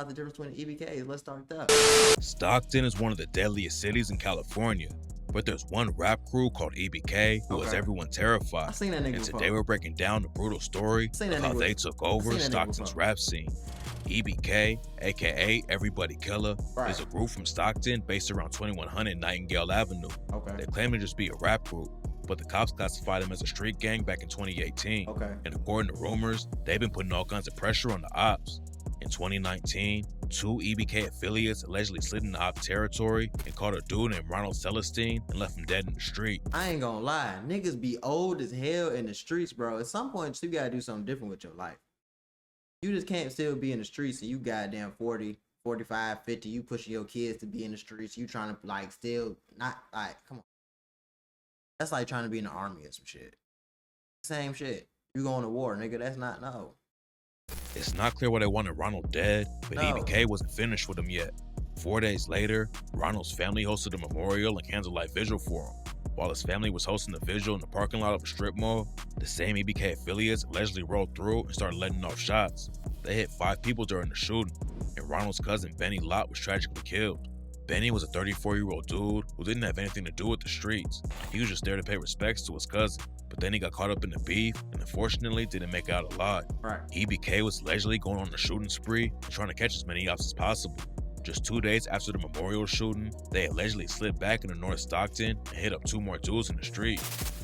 out the difference between EBKs. Let's start there. Stockton is one of the deadliest cities in California, but there's one rap crew called EBK who has everyone terrified. I seen that nigga and today before. we're breaking down the brutal story of how they took over Stockton's rap scene. EBK, aka Everybody Killer, is a group from Stockton based around 2100 Nightingale Avenue. They claim to just be a rap group, but the cops classified them as a street gang back in 2018. And according to rumors, they've been putting all kinds of pressure on the ops. In 2019, 2 EBK affiliates allegedly slid into op territory and caught a dude named Ronald Celestine and left him dead in the street. I ain't gonna lie, niggas be old as hell in the streets, bro. At some point, you gotta do something different with your life. You just can't still be in the streets and you goddamn 40, 45, 50, you pushing your kids to be in the streets. You trying to like still not like, come on. That's like trying to be in the army or some shit. Same shit. You going to war, nigga. That's not, no. It's not clear why they wanted Ronald dead, but EBK wasn't finished with him yet. 4 days later, Ronald's family hosted a memorial and candlelight vigil for him. While his family was hosting the vigil in the parking lot of a strip mall, the same EBK affiliates allegedly rolled through and started letting off shots. They hit 5 people during the shooting, and Ronald's cousin Benny Lott was tragically killed. Benny was a 34-year-old dude who didn't have anything to do with the streets. He was just there to pay respects to his cousin, but then he got caught up in the beef and unfortunately didn't make it out alive. EBK was allegedly going on a shooting spree and trying to catch as many ops as possible. Just 2 days after the memorial shooting, they allegedly slid back into North Stockton and hit up 2 more dudes in the street.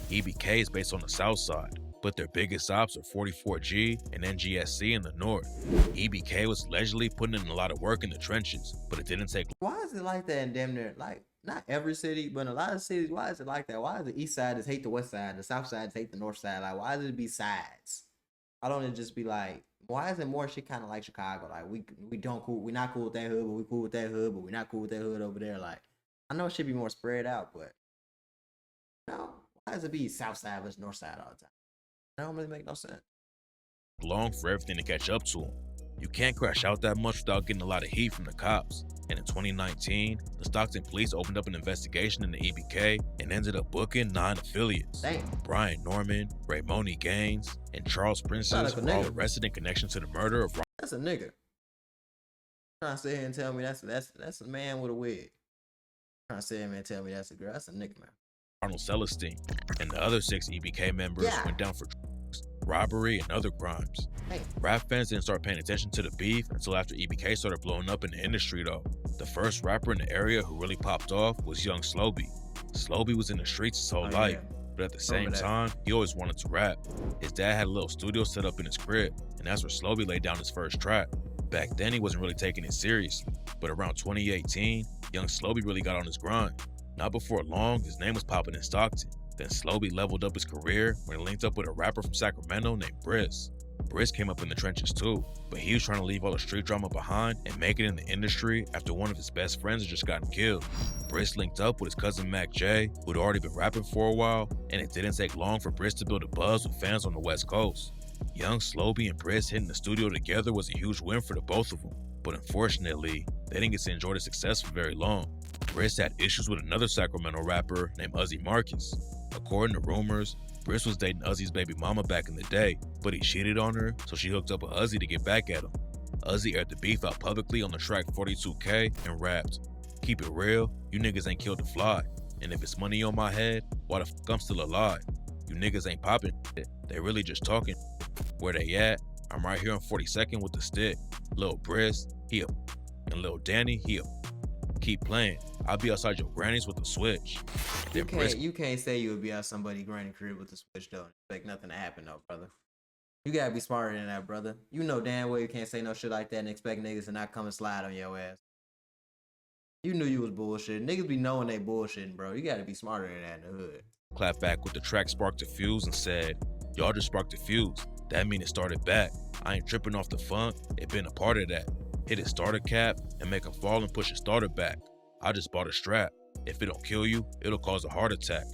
EBK is based on the south side, but their biggest ops are 44G and NGSC in the north. EBK was allegedly putting in a lot of work in the trenches, but it didn't take. Why is it like that in damn near, like, not every city, but in a lot of cities, why is it like that? Why is the east side just hate the west side, the south side hate the north side? Like, why does it be sides? Why don't it just be like, why is it more shit kind of like Chicago? Like, we don't cool, we not cool with that hood, but we cool with that hood, but we not cool with that hood over there. Like, I know it should be more spread out, but no, why does it be south side versus north side all the time? That don't really make no sense. Long for everything to catch up to him. You can't crash out that much without getting a lot of heat from the cops. And in 2019, the Stockton police opened up an investigation into EBK and ended up booking 9 affiliates. Brian Norman, Raymoni Gaines, and Charles Princess were all arrested in connection to the murder of. That's a nigga. Trying to sit here and tell me that's a man with a wig. Trying to sit here and tell me that's a girl. That's a nigga, man. Ronald Celestine and the other 6 EBK members went down for drugs, robbery, and other crimes. Rap fans didn't start paying attention to the beef until after EBK started blowing up in the industry though. The first rapper in the area who really popped off was young Slo-Be. Slo-Be was in the streets his whole life, but at the same time, he always wanted to rap. His dad had a little studio set up in his crib, and that's where Slo-Be laid down his first track. Back then, he wasn't really taking it seriously, but around 2018, young Slo-Be really got on his grind. Not before long, his name was popping in Stockton. Then Slo-Be leveled up his career when he linked up with a rapper from Sacramento named Briss. Briss came up in the trenches too, but he was trying to leave all the street drama behind and make it in the industry after one of his best friends had just gotten killed. Briss linked up with his cousin Mac J, who'd already been rapping for a while, and it didn't take long for Briss to build a buzz with fans on the West Coast. Young Slo-Be and Briss hitting the studio together was a huge win for the both of them, but unfortunately, they didn't get to enjoy the success for very long. Briss had issues with another Sacramento rapper named Uzi Marcus. According to rumors, Briss was dating Uzi's baby mama back in the day, but he cheated on her, so she hooked up with Uzi to get back at him. Uzi aired the beef out publicly on the track 42K and rapped, "Keep it real, you niggas ain't killed a fly, and if it's money on my head, why the fuck I'm still alive? You niggas ain't popping shit, they really just talking. Where they at? I'm right here on 42nd with the stick. Lil Briss, he up, and Lil Danny, he up. Keep playing. I'll be outside your granny's with the switch." You can't say you would be out somebody's granny crib with the switch though and expect nothing to happen though, brother. You gotta be smarter than that, brother. You know damn well you can't say no shit like that and expect niggas to not come and slide on your ass. You knew you was bullshitting. Niggas be knowing they bullshitting, bro. You gotta be smarter than that in the hood. Clapped back with the track Sparked a Fuse and said, "Y'all just sparked a fuse. That mean it started back. I ain't tripping off the funk. It been a part of that. Hit his starter cap and make him fall and push his starter back. I just bought a strap. If it don't kill you, it'll cause a heart attack."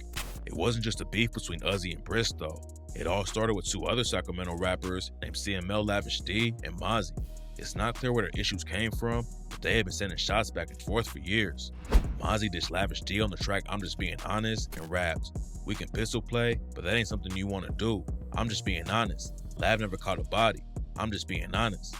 It wasn't just a beef between Uzi and Briss though. It all started with 2 other Sacramento rappers named CML Lavish D and Mozzie. It's not clear where their issues came from, but they had been sending shots back and forth for years. Mozzie dished Lavish D on the track I'm Just Being Honest and rapped, "We can pistol play, but that ain't something you want to do. I'm just being honest. Lav never caught a body. I'm just being honest."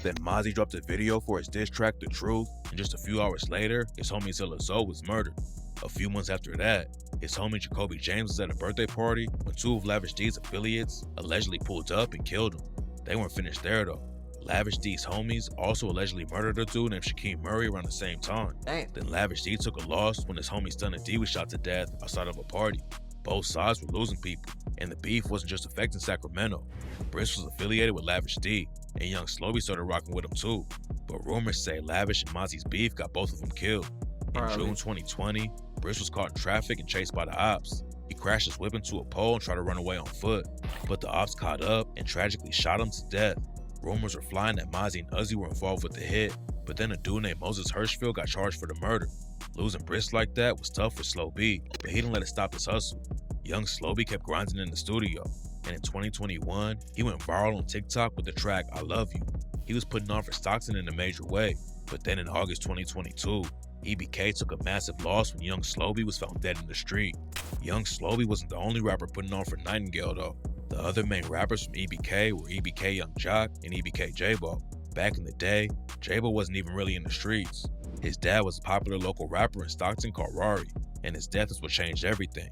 Then Mozzie dropped a video for his diss track, The Truth, and just a few hours later, his homie Zilla Zoe was murdered. A few months after that, his homie Jacoby James was at a birthday party when two of Lavish D's affiliates allegedly pulled up and killed him. They weren't finished there though. Lavish D's homies also allegedly murdered a dude named Shaquem Murray around the same time. Damn. Then Lavish D took a loss when his homie Stunna D was shot to death outside of a party. Both sides were losing people, and the beef wasn't just affecting Sacramento. Briss was affiliated with Lavish D, and young Slo-Be started rocking with him too. But rumors say Lavish and Mozzie's beef got both of them killed. In June 2020, Briss was caught in traffic and chased by the ops. He crashed his whip into a pole and tried to run away on foot, but the ops caught up and tragically shot him to death. Rumors were flying that Mozzie and Uzi were involved with the hit, but then a dude named Moses Hirschfield got charged for the murder. Losing Briss like that was tough for Slo-Be, but he didn't let it stop his hustle. Young Slo-Be kept grinding in the studio, and in 2021, he went viral on TikTok with the track I Love You. He was putting on for Stockton in a major way, but then in August 2022, EBK took a massive loss when young Slo-Be was found dead in the street. Young Slo-Be wasn't the only rapper putting on for Nightingale though. The other main rappers from EBK were EBK Young Jock and EBK J-Bo. Back in the day, J-Bo wasn't even really in the streets. His dad was a popular local rapper in Stockton called Rari, and his death is what changed everything.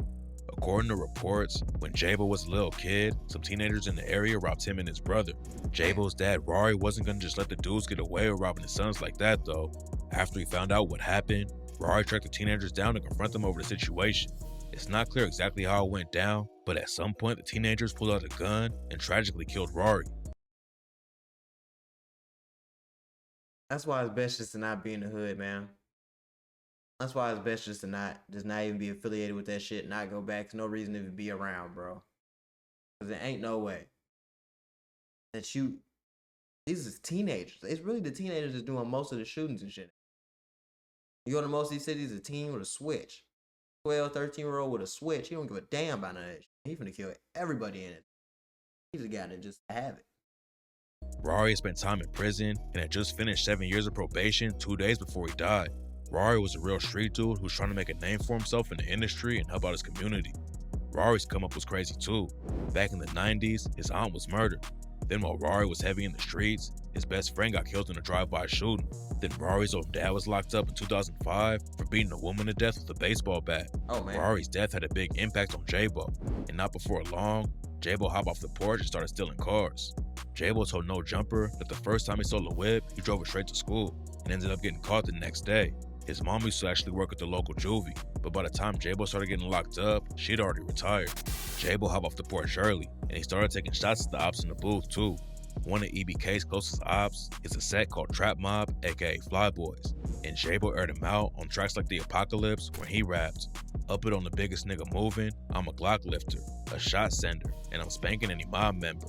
According to reports, when J-Bo was a little kid, some teenagers in the area robbed him and his brother. J-Bo's dad, Rari, wasn't gonna just let the dudes get away with robbing his sons like that though. After he found out what happened, Rari tracked the teenagers down to confront them over the situation. It's not clear exactly how it went down, but at some point the teenagers pulled out a gun and tragically killed Rari. That's why it's best just to not be in the hood, man. That's why it's best just to not even be affiliated with that shit, not go back. There's no reason to be around, bro. Cause there ain't no way that these is teenagers. It's really the teenagers that's doing most of the shootings and shit. You go to most of these cities, a teen with a switch. 12, 13-year-old with a switch. He don't give a damn about none of that shit. He finna kill everybody in it. He just got to just have it. Rari spent time in prison and had just finished 7 years of probation 2 days before he died. Rari was a real street dude who was trying to make a name for himself in the industry and help out his community. Rari's come up was crazy too. Back in the 90s, his aunt was murdered. Then while Rari was heavy in the streets, his best friend got killed in a drive-by shooting. Then Rari's old dad was locked up in 2005 for beating a woman to death with a baseball bat. Oh man. Rari's death had a big impact on J-Bo, and not before long, J-Bo hopped off the porch and started stealing cars. J-Bo told No Jumper that the first time he stole a whip, he drove it straight to school and ended up getting caught the next day. His mom used to actually work at the local juvie, but by the time J-Bo started getting locked up, she'd already retired. J-Bo hopped off the porch early, and he started taking shots at the ops in the booth too. One of EBK's closest ops is a set called Trap Mob, aka Flyboys, and J-Bo aired him out on tracks like The Apocalypse when he rapped, "Up it on the biggest nigga moving, I'm a Glock lifter, a shot sender, and I'm spanking any mob member.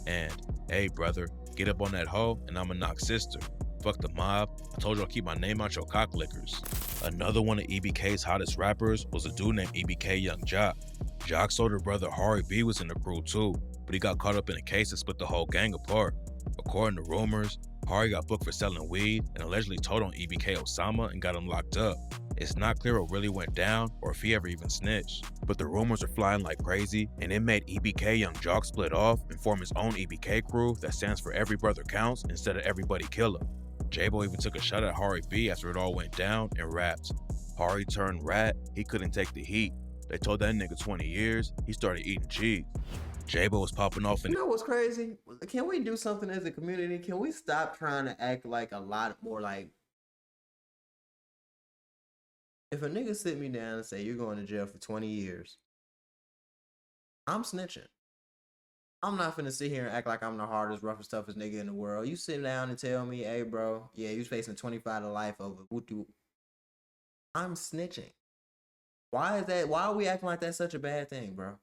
And, hey brother, get up on that hoe and I'ma knock sister. Fuck the mob, I told you I'll keep my name out your cock lickers." Another one of EBK's hottest rappers was a dude named EBK Young Jock. Jock's older brother Hari B was in the crew too, but he got caught up in a case that split the whole gang apart. According to rumors, Hari got booked for selling weed and allegedly told on EBK Osama and got him locked up. It's not clear what really went down or if he ever even snitched, but the rumors are flying like crazy, and it made EBK Young Jock split off and form his own EBK crew that stands for Every Brother Counts instead of Everybody Killer. J-Bo even took a shot at Hari B after it all went down and rapped, "Hari turned rat, he couldn't take the heat. They told that nigga 20 years, he started eating cheese." J-Bo was popping off in— You know what's crazy? Can we do something as a community? Can we stop trying to act like a lot more like... If a nigga sit me down and say, you're going to jail for 20 years, I'm snitching. I'm not finna sit here and act like I'm the hardest, roughest, toughest nigga in the world. You sit down and tell me, hey, bro, yeah, you facing 25 to life over whoop-de-whoop. I'm snitching. Why is that? Why are we acting like that's such a bad thing, bro?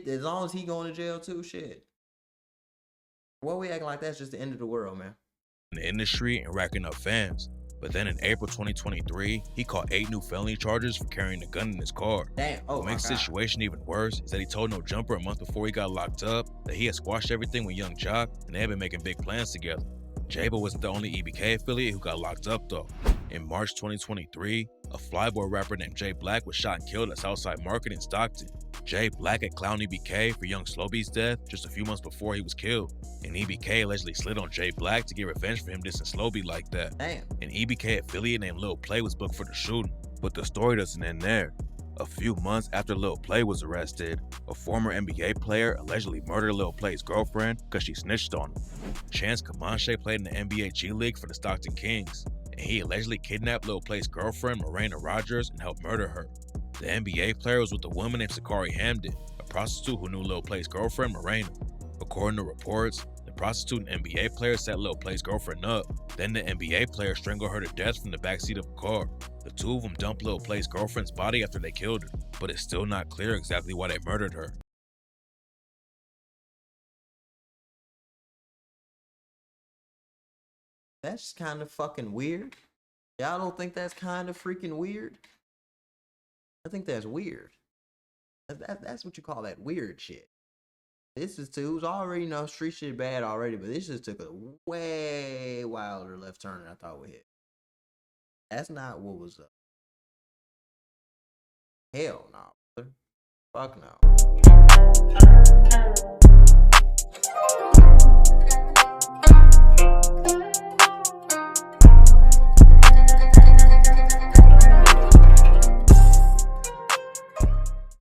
As long as he going to jail too, shit. Why are we acting like that's just the end of the world, man? In the industry and racking up fans. But then in April 2023, he caught 8 new felony charges for carrying a gun in his car. Damn. Oh, what makes the situation even worse is that he told No Jumper a month before he got locked up that he had squashed everything with Young Jock and they had been making big plans together. J-Bo wasn't the only EBK affiliate who got locked up though. In March 2023, a Flyboy rapper named Jay Black was shot and killed at Southside Market in Stockton. Jay Black had clowned EBK for young Slo-Be's death just a few months before he was killed, and EBK allegedly slid on Jay Black to get revenge for him dissing Slo-Be like that. Damn. An EBK affiliate named Lil Play was booked for the shooting, but the story doesn't end there. A few months after Lil Play was arrested, a former NBA player allegedly murdered Lil Play's girlfriend because she snitched on him. Chance Comanche played in the NBA G League for the Stockton Kings, and he allegedly kidnapped Lil Play's girlfriend Morena Rogers and helped murder her. The NBA player was with a woman named Sakari Hamden, a prostitute who knew Lil Play's girlfriend Morena. According to reports, the prostitute and NBA player set Lil Play's girlfriend up. Then the NBA player strangled her to death from the backseat of a car. The two of them dumped Lil Play's girlfriend's body after they killed her, but it's still not clear exactly why they murdered her. That's kind of fucking weird. Y'all don't think that's kind of freaking weird? I think that's weird. That's what you call that weird shit. This is too, it was already, you know, street shit bad already, but this just took a way wilder left turn than I thought we hit. That's not what was up. Hell no. Fuck no.